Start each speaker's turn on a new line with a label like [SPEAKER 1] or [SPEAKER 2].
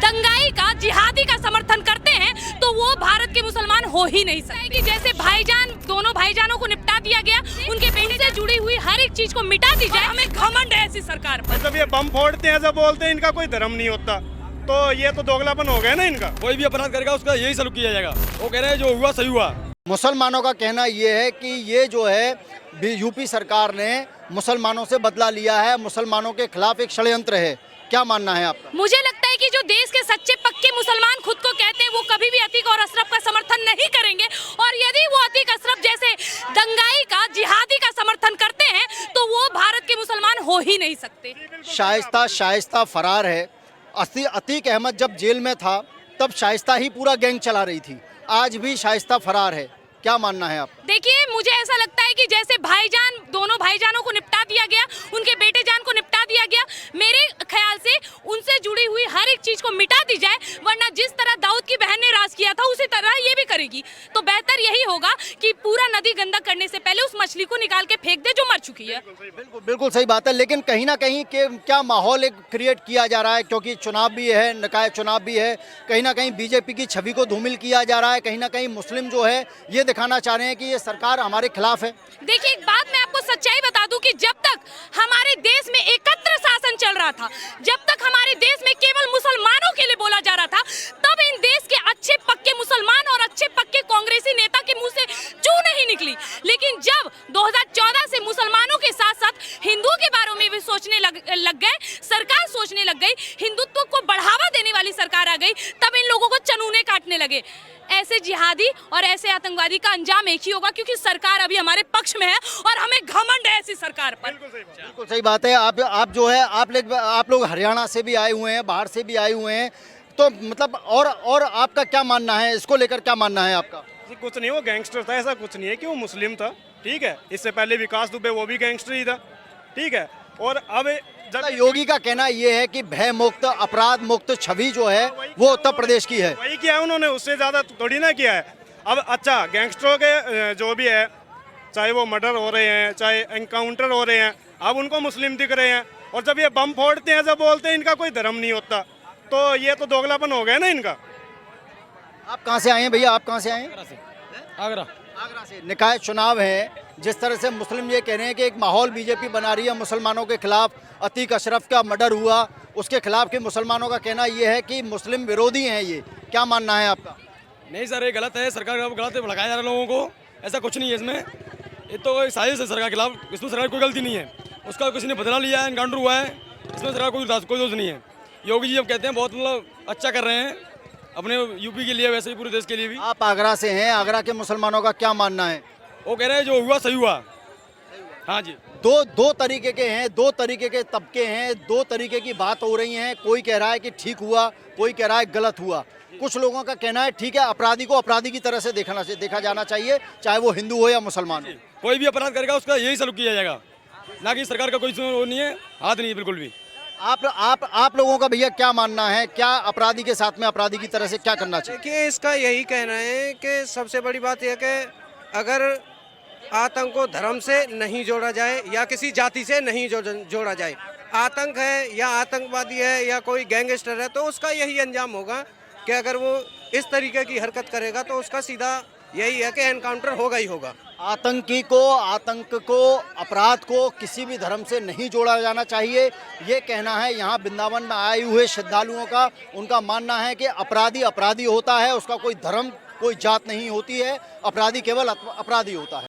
[SPEAKER 1] दंगाई का, जिहादी का समर्थन करते हैं तो वो भारत के मुसलमान हो ही नहीं सकते। कि जैसे भाईजान, दोनों भाईजानों को निपटा दिया गया, उनके बेटे से जुड़ी हुई हर एक चीज को मिटा दी जाए, हमें घमंड है ऐसी सरकार पर।
[SPEAKER 2] मतलब ये बम फोड़ते हैं, जब बोलते हैं इनका कोई धर्म नहीं होता, तो ये तो दोगलापन हो गया ना इनका।
[SPEAKER 3] कोई भी अपराध करेगा उसका यही सलूक किया जाएगा। वो कह रहे हैं जो हुआ सही हुआ।
[SPEAKER 4] मुसलमानों का कहना ये है कि ये जो है यूपी सरकार ने मुसलमानों से बदला लिया है, मुसलमानों के खिलाफ एक षड्यंत्र है। क्या मानना है आपका?
[SPEAKER 1] मुझे लगता है कि जो देश के सच्चे पक्के मुसलमान खुद को कहते हैं, वो कभी भी अतीक और अशरफ का समर्थन नहीं करेंगे। और यदि वो अतीक अशरफ जैसे दंगाई का, जिहादी का समर्थन करते हैं तो वो भारत के मुसलमान हो ही नहीं सकते।
[SPEAKER 4] शाइस्ता फरार है। अतीक अहमद जब जेल में था तब शाइस्ता ही पूरा गैंग चला रही थी, आज भी शाइस्ता फरार है। क्या मानना है आपका?
[SPEAKER 1] देखिए, मुझे ऐसा लगता है कि जैसे भाईजान, दोनों भाईजानों को निपटा दिया गया, उनके बेटे जान को निपटा दिया गया, मेरे ख्याल से उनसे जुड़ी हुई हर एक चीज को मिटा दी जाए, वरना जिस तरह दाऊद की बहन ने राज किया था उसी तरह ये भी करेगी। तो बेहतर यही होगा कि पूरा नदी गंदा करने से पहले उस मछली को निकाल के फेंक दे जो मर चुकी है।
[SPEAKER 4] बिल्कुल सही बात है, लेकिन कहीं ना कहीं क्या माहौल एक क्रिएट किया जा रहा है, क्योंकि चुनाव भी है, निकाय चुनाव भी है, कहीं ना कहीं बीजेपी की छवि को धूमिल किया जा रहा है, कहीं ना कहीं मुस्लिम जो है ये दिखाना चाह रहे हैं कि ये सरकार हमारे खिलाफ है।
[SPEAKER 1] देखिए, एक बात मैं आपको सच्चाई बता दूं कि जब तक हमारे देश में एकत्र शासन चल रहा था, जब तक हमारे देश में केवल मुसलमानों के लिए बोला जा रहा था, तब इन देश के अच्छे पक्के मुसलमान और अच्छे पक्के कांग्रेसी नेता के मुंह से चू नहीं निकली। लेकिन जब 2014 से मुसलमानों के साथ साथ हिंदुओं के बारे में भी सोचने लग गए, सरकार सोचने लग गई, हिंदुत्व को बढ़ावा देने वाली सरकार आ गई, तब इन लोगों को चनूने काटने लगे। ऐसे जिहादी और ऐसे आतंकवादी का अंजाम एक ही होगा, क्योंकि सरकार अभी हमारे पक्ष में है और हमें घमंड है ऐसी सरकार पर।
[SPEAKER 4] बिल्कुल सही बात है। आप जो है आप लोग हरियाणा से भी आए हुए हैं, बाहर से भी आए हुए हैं, तो मतलब और आपका क्या मानना है, इसको लेकर क्या मानना है आपका?
[SPEAKER 2] कुछ नहीं, वो गैंगस्टर था, ऐसा कुछ नहीं है कि वो मुस्लिम था, ठीक है। इससे पहले विकास दुबे वो भी गैंगस्टर ही था, ठीक है। और अब
[SPEAKER 4] योगी का कहना ये है कि भय मुक्त, अपराध मुक्त छवि जो है वो उत्तर प्रदेश की है।
[SPEAKER 2] वही किया है उन्होंने, उससे ज्यादा थोड़ी ना किया है। अब अच्छा, गैंगस्टरों के जो भी है, चाहे वो मर्डर हो रहे हैं, चाहे एनकाउंटर हो रहे हैं, अब उनको मुस्लिम दिख रहे हैं। और जब ये बम फोड़ते हैं, जब बोलते हैं इनका कोई धर्म नहीं होता, तो ये तो दोगलापन हो गया ना इनका।
[SPEAKER 4] आप कहाँ से आए हैं भैया? आप कहाँ से आए हैं? आगरा से। निकाय चुनाव है, जिस तरह से मुस्लिम ये कह रहे हैं कि एक माहौल बीजेपी बना रही है मुसलमानों के खिलाफ, अतीक अशरफ का मर्डर हुआ उसके खिलाफ, कि मुसलमानों का कहना ये है कि मुस्लिम विरोधी हैं ये। क्या मानना है आपका?
[SPEAKER 3] नहीं सर, ये गलत है, सरकार का गलत है, भड़काया जा रहा है लोगों को, ऐसा कुछ नहीं है इसमें। ये तो एक साजिश है सरकार के खिलाफ, इसमें सरकार कोई गलती नहीं है, उसका किसी ने बदला लिया है, एनकाउंटर हुआ है, इसमें सरकार कोई दोष नहीं है। योगी जी अब कहते हैं बहुत मतलब अच्छा कर रहे हैं अपने यूपी के लिए, वैसे ही पूरे देश के लिए भी।
[SPEAKER 4] आप आगरा से हैं, आगरा के मुसलमानों का क्या मानना है?
[SPEAKER 3] वो कह रहे हैं जो हुआ सही हुआ। हाँ जी,
[SPEAKER 4] दो तरीके के हैं, दो तरीके के तबके हैं, दो तरीके की बात हो रही है। कोई कह रहा है कि ठीक हुआ, कोई कह रहा है गलत हुआ। कुछ लोगों का कहना है ठीक है, अपराधी को अपराधी की तरह से देखा जाना चाहिए, चाहे वो हिंदू हो या मुसलमान हो।
[SPEAKER 3] कोई भी अपराध करेगा उसका यही सलूक किया जाएगा, ना कि सरकार का कोई वो नहीं है, हाथ नहीं है बिल्कुल भी।
[SPEAKER 4] आप लोगों का भैया क्या मानना है? क्या अपराधी के साथ में अपराधी की तरह से क्या करना चाहिए?
[SPEAKER 5] देखिए, इसका यही कहना है कि सबसे बड़ी बात यह कि अगर आतंक को धर्म से नहीं जोड़ा जाए या किसी जाति से नहीं जोड़ा जाए, आतंक है या आतंकवादी है या कोई गैंगस्टर है, तो उसका यही अंजाम होगा कि अगर वो इस तरीके की हरकत करेगा तो उसका सीधा यही है कि एनकाउंटर होगा ही होगा।
[SPEAKER 4] आतंक को, अपराध को किसी भी धर्म से नहीं जोड़ा जाना चाहिए, ये कहना है यहाँ वृंदावन में आए हुए श्रद्धालुओं का। उनका मानना है कि अपराधी अपराधी होता है, उसका कोई धर्म, कोई जात नहीं होती है, अपराधी केवल अपराधी होता है।